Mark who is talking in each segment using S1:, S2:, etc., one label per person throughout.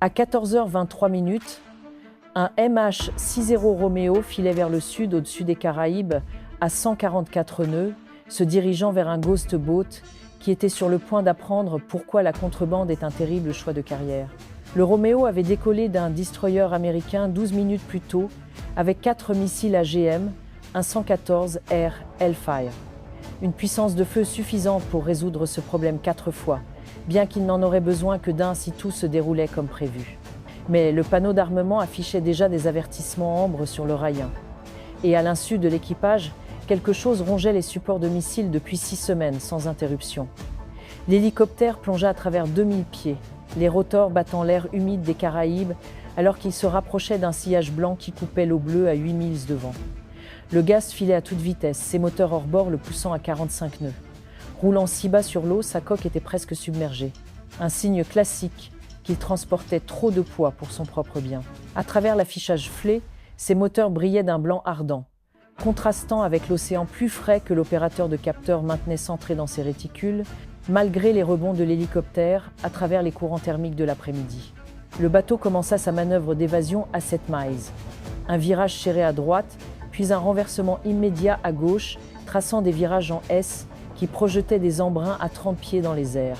S1: À 14h23, un MH60 Romeo filait vers le sud au-dessus des Caraïbes à 144 nœuds, se dirigeant vers un ghost boat qui était sur le point d'apprendre pourquoi la contrebande est un terrible choix de carrière. Le Romeo avait décollé d'un destroyer américain 12 minutes plus tôt avec 4 missiles AGM, un 114R Hellfire. Une puissance de feu suffisante pour résoudre ce problème 4 fois, bien qu'il n'en aurait besoin que d'un si tout se déroulait comme prévu. Mais le panneau d'armement affichait déjà des avertissements ambre sur le rail 1. Et à l'insu de l'équipage, quelque chose rongeait les supports de missiles depuis 6 semaines, sans interruption. L'hélicoptère plongea à travers 2000 pieds, les rotors battant l'air humide des Caraïbes, alors qu'il se rapprochait d'un sillage blanc qui coupait l'eau bleue à 8 milles de vent. Le gaz filait à toute vitesse, ses moteurs hors bord le poussant à 45 nœuds. Roulant si bas sur l'eau, sa coque était presque submergée. Un signe classique qu'il transportait trop de poids pour son propre bien. À travers l'affichage flé, ses moteurs brillaient d'un blanc ardent, contrastant avec l'océan plus frais que l'opérateur de capteur maintenait centré dans ses réticules, malgré les rebonds de l'hélicoptère à travers les courants thermiques de l'après-midi. Le bateau commença sa manœuvre d'évasion à 7 miles. Un virage serré à droite, puis un renversement immédiat à gauche, traçant des virages en S qui projetaient des embruns à 30 pieds dans les airs.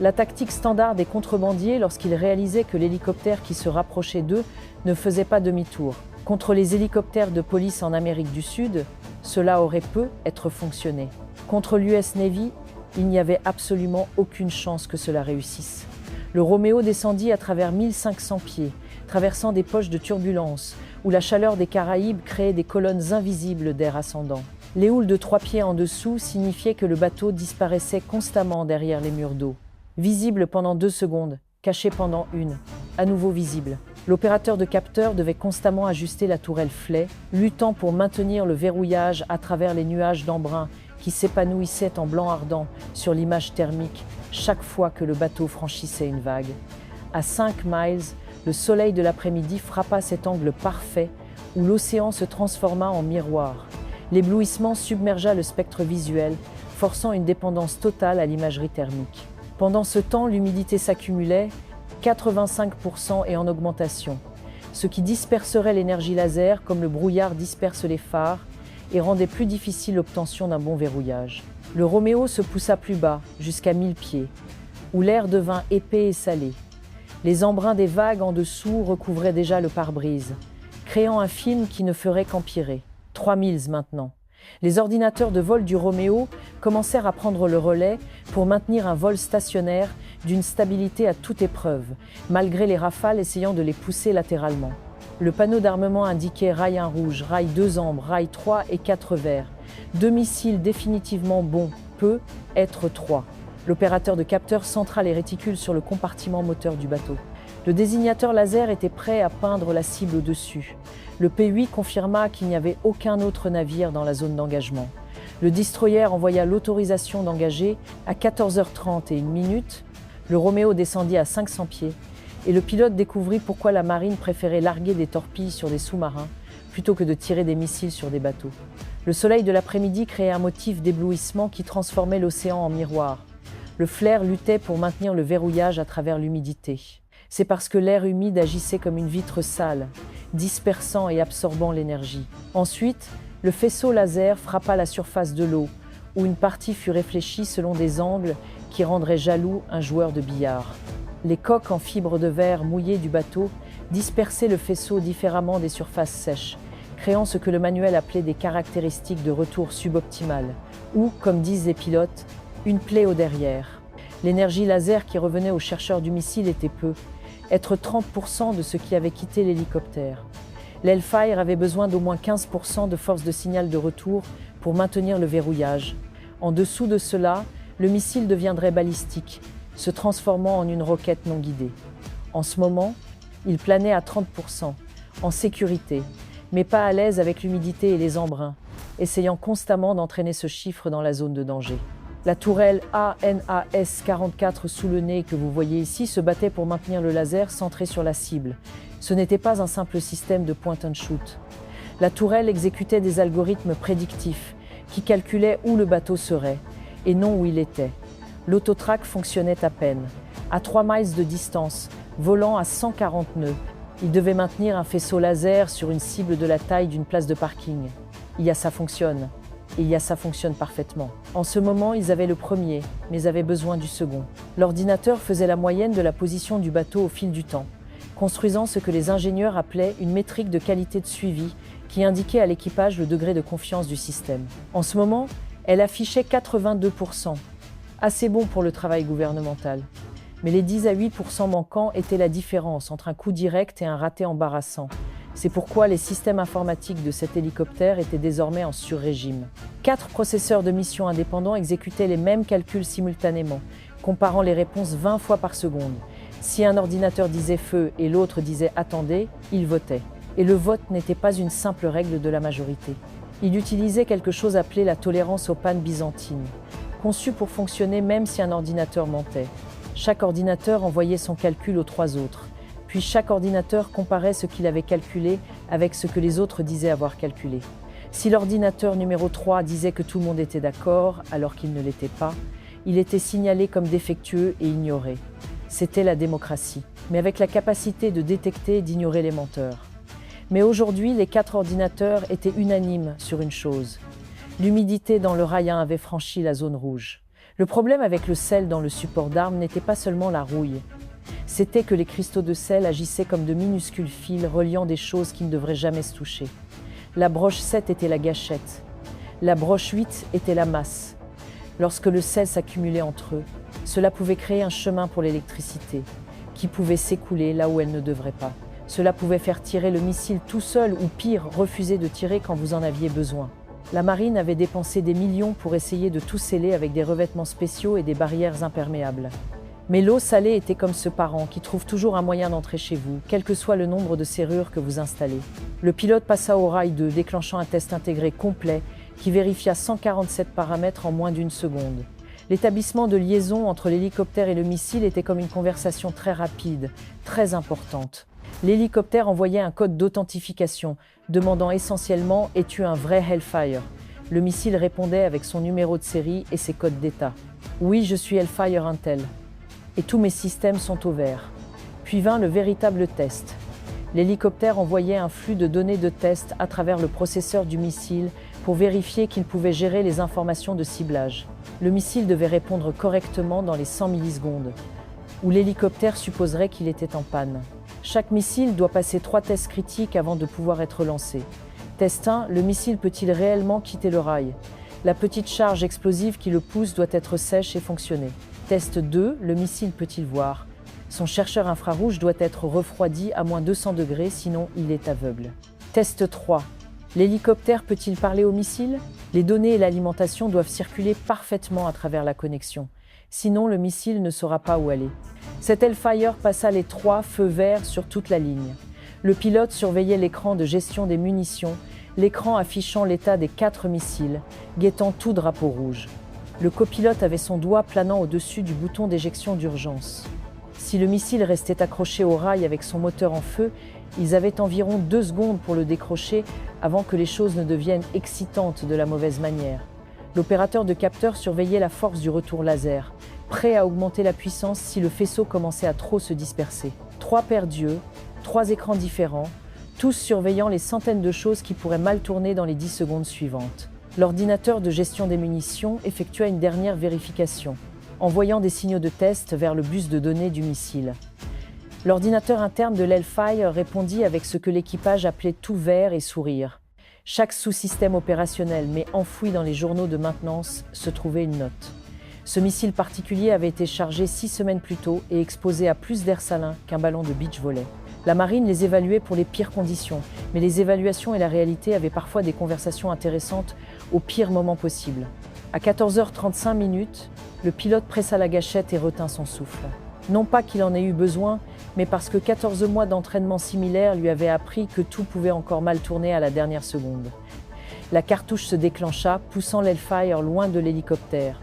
S1: La tactique standard des contrebandiers lorsqu'ils réalisaient que l'hélicoptère qui se rapprochait d'eux ne faisait pas demi-tour. Contre les hélicoptères de police en Amérique du Sud, cela aurait pu être fonctionné. Contre l'US Navy, il n'y avait absolument aucune chance que cela réussisse. Le Romeo descendit à travers 1500 pieds, traversant des poches de turbulence, où la chaleur des Caraïbes créait des colonnes invisibles d'air ascendant. Les houles de 3 pieds en dessous signifiaient que le bateau disparaissait constamment derrière les murs d'eau. Visible pendant 2 secondes, caché pendant 1, à nouveau visible. L'opérateur de capteur devait constamment ajuster la tourelle flay, luttant pour maintenir le verrouillage à travers les nuages d'embrun qui s'épanouissaient en blanc ardent sur l'image thermique chaque fois que le bateau franchissait une vague. À 5 miles, le soleil de l'après-midi frappa cet angle parfait où l'océan se transforma en miroir. L'éblouissement submergea le spectre visuel, forçant une dépendance totale à l'imagerie thermique. Pendant ce temps, l'humidité s'accumulait, 85% et en augmentation, ce qui disperserait l'énergie laser comme le brouillard disperse les phares et rendait plus difficile l'obtention d'un bon verrouillage. Le Romeo se poussa plus bas, jusqu'à 1000 pieds, où l'air devint épais et salé. Les embruns des vagues en dessous recouvraient déjà le pare-brise, créant un film qui ne ferait qu'empirer. 3 milles maintenant. Les ordinateurs de vol du Romeo commencèrent à prendre le relais pour maintenir un vol stationnaire d'une stabilité à toute épreuve, malgré les rafales essayant de les pousser latéralement. Le panneau d'armement indiquait rail 1 rouge, rail 2 ambre, rail 3 et 4 vert. 2 missiles définitivement bons, peut être 3. L'opérateur de capteur centra les réticules sur le compartiment moteur du bateau. Le désignateur laser était prêt à peindre la cible au-dessus. Le P8 confirma qu'il n'y avait aucun autre navire dans la zone d'engagement. Le destroyer envoya l'autorisation d'engager à 14h30. Le Romeo descendit à 500 pieds et le pilote découvrit pourquoi la marine préférait larguer des torpilles sur des sous-marins plutôt que de tirer des missiles sur des bateaux. Le soleil de l'après-midi créait un motif d'éblouissement qui transformait l'océan en miroir. Le flair luttait pour maintenir le verrouillage à travers l'humidité. C'est parce que l'air humide agissait comme une vitre sale, dispersant et absorbant l'énergie. Ensuite, le faisceau laser frappa la surface de l'eau, où une partie fut réfléchie selon des angles qui rendraient jaloux un joueur de billard. Les coques en fibre de verre mouillées du bateau dispersaient le faisceau différemment des surfaces sèches, créant ce que le manuel appelait des caractéristiques de retour suboptimales, ou, comme disent les pilotes, une plaie au derrière. L'énergie laser qui revenait aux chercheurs du missile était peu, être 30% de ce qui avait quitté l'hélicoptère. L'Hellfire avait besoin d'au moins 15% de force de signal de retour pour maintenir le verrouillage. En dessous de cela, le missile deviendrait balistique, se transformant en une roquette non guidée. En ce moment, il planait à 30%, en sécurité, mais pas à l'aise avec l'humidité et les embruns, essayant constamment d'entraîner ce chiffre dans la zone de danger. La tourelle ANAS-44 sous le nez que vous voyez ici se battait pour maintenir le laser centré sur la cible. Ce n'était pas un simple système de point and shoot. La tourelle exécutait des algorithmes prédictifs qui calculaient où le bateau serait et non où il était. L'autotrack fonctionnait à peine. À 3 miles de distance, volant à 140 nœuds. Ils devaient maintenir un faisceau laser sur une cible de la taille d'une place de parking. Ça fonctionne. Et ça fonctionne parfaitement. En ce moment, ils avaient le premier, mais avaient besoin du second. L'ordinateur faisait la moyenne de la position du bateau au fil du temps, construisant ce que les ingénieurs appelaient une métrique de qualité de suivi qui indiquait à l'équipage le degré de confiance du système. En ce moment, elle affichait 82%, assez bon pour le travail gouvernemental. Mais les 10 à 8% manquants étaient la différence entre un coup direct et un raté embarrassant. C'est pourquoi les systèmes informatiques de cet hélicoptère étaient désormais en sur-régime. 4 processeurs de mission indépendants exécutaient les mêmes calculs simultanément, comparant les réponses 20 fois par seconde. Si un ordinateur disait feu et l'autre disait attendez, il votait. Et le vote n'était pas une simple règle de la majorité. Il utilisait quelque chose appelé la tolérance aux pannes byzantines, conçue pour fonctionner même si un ordinateur mentait. Chaque ordinateur envoyait son calcul aux 3 autres. Puis chaque ordinateur comparait ce qu'il avait calculé avec ce que les autres disaient avoir calculé. Si l'ordinateur numéro 3 disait que tout le monde était d'accord alors qu'il ne l'était pas, il était signalé comme défectueux et ignoré. C'était la démocratie, mais avec la capacité de détecter et d'ignorer les menteurs. Mais aujourd'hui, les 4 ordinateurs étaient unanimes sur une chose. L'humidité dans le rail 1 avait franchi la zone rouge. Le problème avec le sel dans le support d'armes n'était pas seulement la rouille. C'était que les cristaux de sel agissaient comme de minuscules fils reliant des choses qui ne devraient jamais se toucher. La broche 7 était la gâchette. La broche 8 était la masse. Lorsque le sel s'accumulait entre eux, cela pouvait créer un chemin pour l'électricité, qui pouvait s'écouler là où elle ne devrait pas. Cela pouvait faire tirer le missile tout seul ou pire, refuser de tirer quand vous en aviez besoin. La marine avait dépensé des millions pour essayer de tout sceller avec des revêtements spéciaux et des barrières imperméables. Mais l'eau salée était comme ce parent qui trouve toujours un moyen d'entrer chez vous, quel que soit le nombre de serrures que vous installez. Le pilote passa au rail 2, déclenchant un test intégré complet qui vérifia 147 paramètres en moins d'1 seconde. L'établissement de liaison entre l'hélicoptère et le missile était comme une conversation très rapide, très importante. L'hélicoptère envoyait un code d'authentification, demandant essentiellement « Es-tu un vrai Hellfire ?» Le missile répondait avec son numéro de série et ses codes d'état. « Oui, je suis Hellfire Intel. Et tous mes systèmes sont au vert. » Puis vint le véritable test. L'hélicoptère envoyait un flux de données de test à travers le processeur du missile pour vérifier qu'il pouvait gérer les informations de ciblage. Le missile devait répondre correctement dans les 100 millisecondes, où l'hélicoptère supposerait qu'il était en panne. Chaque missile doit passer 3 tests critiques avant de pouvoir être lancé. Test 1, le missile peut-il réellement quitter le rail? La petite charge explosive qui le pousse doit être sèche et fonctionner. Test 2, le missile peut-il voir? Son chercheur infrarouge doit être refroidi à moins 200 degrés, sinon il est aveugle. Test 3, l'hélicoptère peut-il parler au missile? Les données et l'alimentation doivent circuler parfaitement à travers la connexion. Sinon, le missile ne saura pas où aller. Cet Hellfire passa les 3 feux verts sur toute la ligne. Le pilote surveillait l'écran de gestion des munitions, l'écran affichant l'état des 4 missiles, guettant tout drapeau rouge. Le copilote avait son doigt planant au-dessus du bouton d'éjection d'urgence. Si le missile restait accroché au rail avec son moteur en feu, ils avaient environ 2 secondes pour le décrocher avant que les choses ne deviennent excitantes de la mauvaise manière. L'opérateur de capteur surveillait la force du retour laser, prêt à augmenter la puissance si le faisceau commençait à trop se disperser. 3 paires d'yeux, 3 écrans différents, tous surveillant les centaines de choses qui pourraient mal tourner dans les 10 secondes suivantes. L'ordinateur de gestion des munitions effectua une dernière vérification, envoyant des signaux de test vers le bus de données du missile. L'ordinateur interne de l'Hellfire répondit avec ce que l'équipage appelait tout vert et sourire. Chaque sous-système opérationnel, mais enfoui dans les journaux de maintenance, se trouvait une note. Ce missile particulier avait été chargé 6 semaines plus tôt et exposé à plus d'air salin qu'un ballon de beach volley. La marine les évaluait pour les pires conditions, mais les évaluations et la réalité avaient parfois des conversations intéressantes au pire moment possible. À 14h35, le pilote pressa la gâchette et retint son souffle. Non pas qu'il en ait eu besoin, mais parce que 14 mois d'entraînement similaire lui avaient appris que tout pouvait encore mal tourner à la dernière seconde. La cartouche se déclencha, poussant l'Hellfire loin de l'hélicoptère.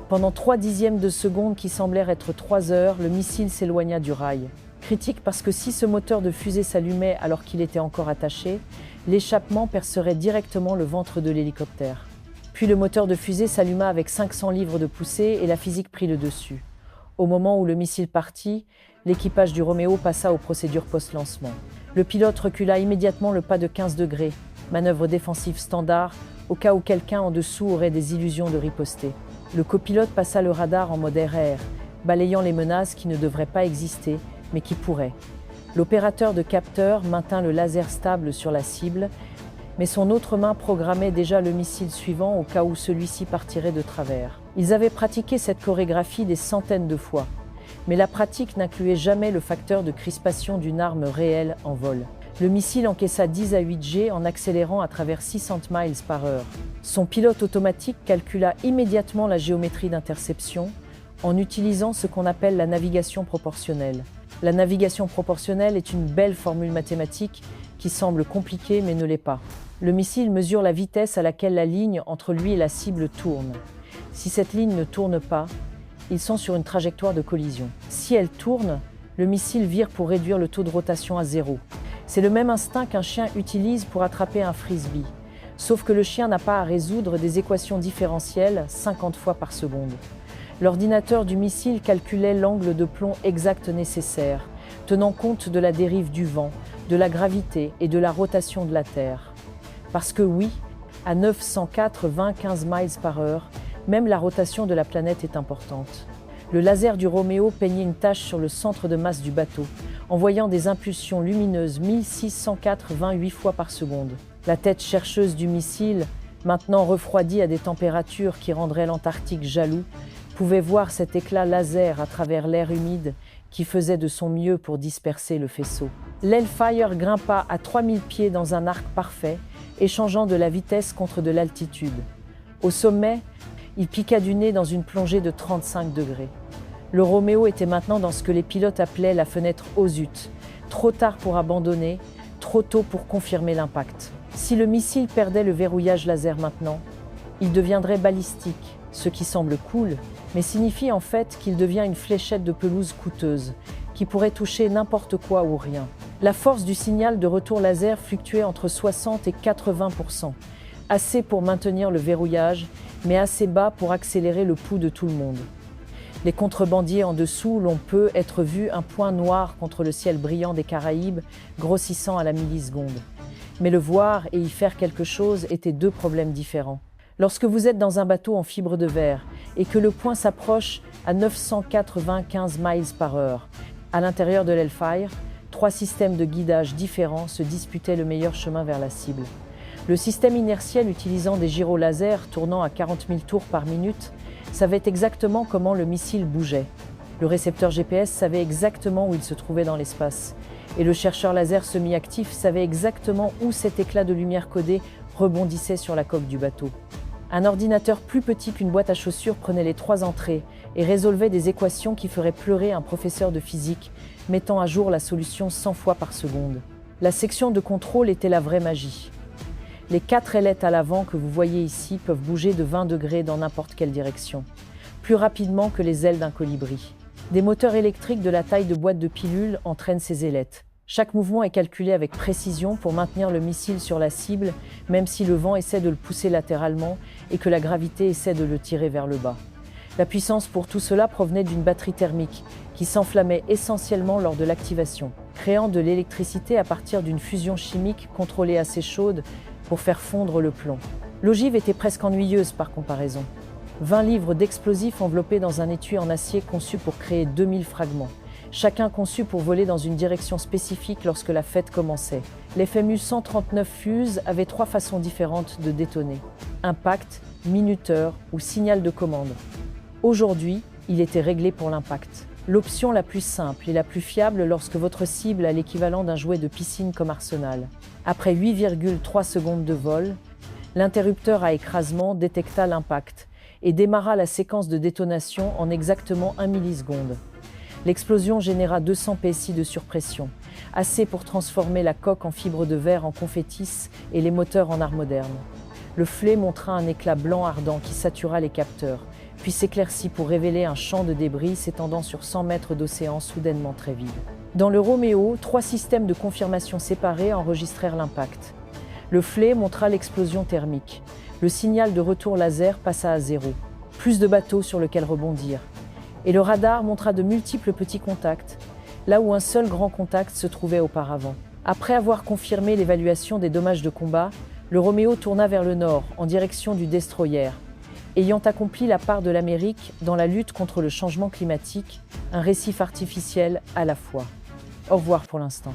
S1: Pendant 3 dixièmes de seconde qui semblèrent être 3 heures, le missile s'éloigna du rail. Critique parce que si ce moteur de fusée s'allumait alors qu'il était encore attaché, l'échappement percerait directement le ventre de l'hélicoptère. Puis le moteur de fusée s'alluma avec 500 livres de poussée et la physique prit le dessus. Au moment où le missile partit, l'équipage du Roméo passa aux procédures post-lancement. Le pilote recula immédiatement le pas de 15 degrés, manœuvre défensive standard, au cas où quelqu'un en dessous aurait des illusions de riposter. Le copilote passa le radar en mode RR, balayant les menaces qui ne devraient pas exister, mais qui pourraient. L'opérateur de capteur maintint le laser stable sur la cible, mais son autre main programmait déjà le missile suivant au cas où celui-ci partirait de travers. Ils avaient pratiqué cette chorégraphie des centaines de fois, mais la pratique n'incluait jamais le facteur de crispation d'une arme réelle en vol. Le missile encaissa 10 à 8 G en accélérant à travers 600 miles par heure. Son pilote automatique calcula immédiatement la géométrie d'interception en utilisant ce qu'on appelle la navigation proportionnelle. La navigation proportionnelle est une belle formule mathématique qui semble compliquée mais ne l'est pas. Le missile mesure la vitesse à laquelle la ligne entre lui et la cible tourne. Si cette ligne ne tourne pas, ils sont sur une trajectoire de collision. Si elle tourne, le missile vire pour réduire le taux de rotation à 0. C'est le même instinct qu'un chien utilise pour attraper un frisbee, sauf que le chien n'a pas à résoudre des équations différentielles 50 fois par seconde. L'ordinateur du missile calculait l'angle de plomb exact nécessaire, tenant compte de la dérive du vent, de la gravité et de la rotation de la Terre. Parce que oui, à 904,15 miles par heure, même la rotation de la planète est importante. Le laser du Roméo peignait une tache sur le centre de masse du bateau, envoyant des impulsions lumineuses 1604,28 fois par seconde. La tête chercheuse du missile, maintenant refroidie à des températures qui rendraient l'Antarctique jaloux, pouvait voir cet éclat laser à travers l'air humide qui faisait de son mieux pour disperser le faisceau. L'Hellfire grimpa à 3000 pieds dans un arc parfait, échangeant de la vitesse contre de l'altitude. Au sommet, il piqua du nez dans une plongée de 35 degrés. Le Roméo était maintenant dans ce que les pilotes appelaient la fenêtre OSUT, trop tard pour abandonner, trop tôt pour confirmer l'impact. Si le missile perdait le verrouillage laser maintenant, il deviendrait balistique, ce qui semble cool, mais signifie en fait qu'il devient une fléchette de pelouse coûteuse, qui pourrait toucher n'importe quoi ou rien. La force du signal de retour laser fluctuait entre 60 et 80%, assez pour maintenir le verrouillage, mais assez bas pour accélérer le pouls de tout le monde. Les contrebandiers en dessous l'on peut être vu un point noir contre le ciel brillant des Caraïbes, grossissant à la milliseconde. Mais le voir et y faire quelque chose étaient deux problèmes différents. Lorsque vous êtes dans un bateau en fibre de verre et que le point s'approche à 995 miles par heure, à l'intérieur de l'Hellfire, 3 systèmes de guidage différents se disputaient le meilleur chemin vers la cible. Le système inertiel utilisant des gyros laser tournant à 40 000 tours par minute savait exactement comment le missile bougeait. Le récepteur GPS savait exactement où il se trouvait dans l'espace. Et le chercheur laser semi-actif savait exactement où cet éclat de lumière codée rebondissait sur la coque du bateau. Un ordinateur plus petit qu'une boîte à chaussures prenait les 3 entrées et résolvait des équations qui feraient pleurer un professeur de physique, mettant à jour la solution 100 fois par seconde. La section de contrôle était la vraie magie. Les 4 ailettes à l'avant que vous voyez ici peuvent bouger de 20 degrés dans n'importe quelle direction, plus rapidement que les ailes d'un colibri. Des moteurs électriques de la taille de boîte de pilules entraînent ces ailettes. Chaque mouvement est calculé avec précision pour maintenir le missile sur la cible, même si le vent essaie de le pousser latéralement et que la gravité essaie de le tirer vers le bas. La puissance pour tout cela provenait d'une batterie thermique qui s'enflammait essentiellement lors de l'activation, créant de l'électricité à partir d'une fusion chimique contrôlée assez chaude pour faire fondre le plomb. L'ogive était presque ennuyeuse par comparaison. 20 livres d'explosifs enveloppés dans un étui en acier conçu pour créer 2000 fragments, chacun conçu pour voler dans une direction spécifique lorsque la fête commençait. L'FMU 139 Fuse avait 3 façons différentes de détonner: impact, minuteur ou signal de commande. Aujourd'hui, il était réglé pour l'impact. L'option la plus simple et la plus fiable lorsque votre cible a l'équivalent d'un jouet de piscine comme arsenal. Après 8,3 secondes de vol, l'interrupteur à écrasement détecta l'impact et démarra la séquence de détonation en exactement 1 milliseconde. L'explosion généra 200 psi de surpression, assez pour transformer la coque en fibre de verre en confettis et les moteurs en art moderne. Le flé montra un éclat blanc ardent qui satura les capteurs, puis s'éclaircit pour révéler un champ de débris s'étendant sur 100 mètres d'océan soudainement très vide. Dans le Roméo, 3 systèmes de confirmation séparés enregistrèrent l'impact. Le flé montra l'explosion thermique. Le signal de retour laser passa à 0. Plus de bateaux sur lesquels rebondir. Et le radar montra de multiples petits contacts, là où un seul grand contact se trouvait auparavant. Après avoir confirmé l'évaluation des dommages de combat, le Roméo tourna vers le nord, en direction du destroyer. Ayant accompli la part de l'Amérique dans la lutte contre le changement climatique, un récif artificiel à la fois. Au revoir pour l'instant.